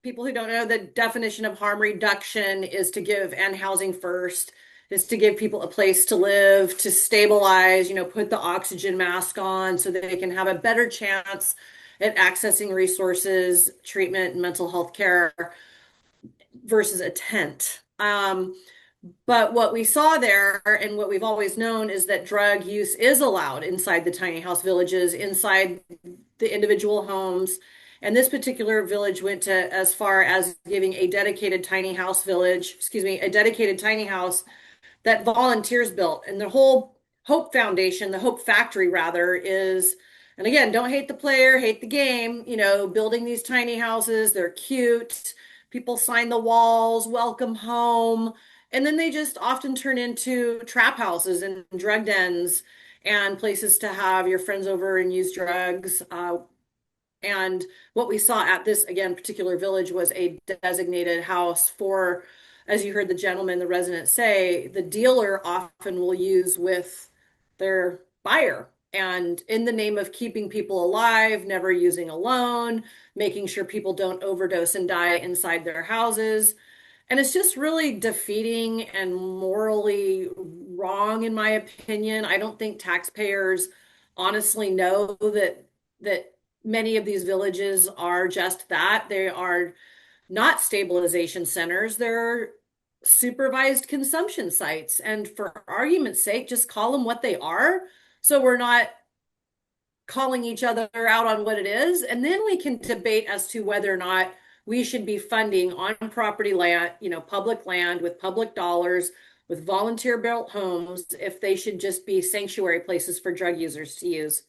people who don't know, the definition of harm reduction is to give, and housing first, is to give people a place to live, to stabilize, put the oxygen mask on so that they can have a better chance at accessing resources, treatment, and mental health care versus a tent. But what we saw there and what we've always known is that drug use is allowed inside the tiny house villages, inside the individual homes. And this particular village went to as far as giving a dedicated tiny house village, excuse me, a dedicated tiny house that volunteers built. And the whole Hope Foundation, the Hope Factory rather, is, and again, don't hate the player, hate the game, building these tiny houses. They're cute. People sign the walls, welcome home. And then they just often turn into trap houses and drug dens and places to have your friends over and use drugs. And what we saw at this, again, particular village was a designated house for, as you heard the gentleman, the resident say, the dealer often will use with their buyer. And in the name of keeping people alive, never using a loan, making sure people don't overdose and die inside their houses. And it's just really defeating and morally wrong, in my opinion. I don't think taxpayers honestly know that many of these villages are just that. They are not stabilization centers. They're supervised consumption sites. And for argument's sake, just call them what they are. So we're not calling each other out on what it is. And then we can debate as to whether or not we should be funding on property land, public land with public dollars, with volunteer built homes, if they should just be sanctuary places for drug users to use.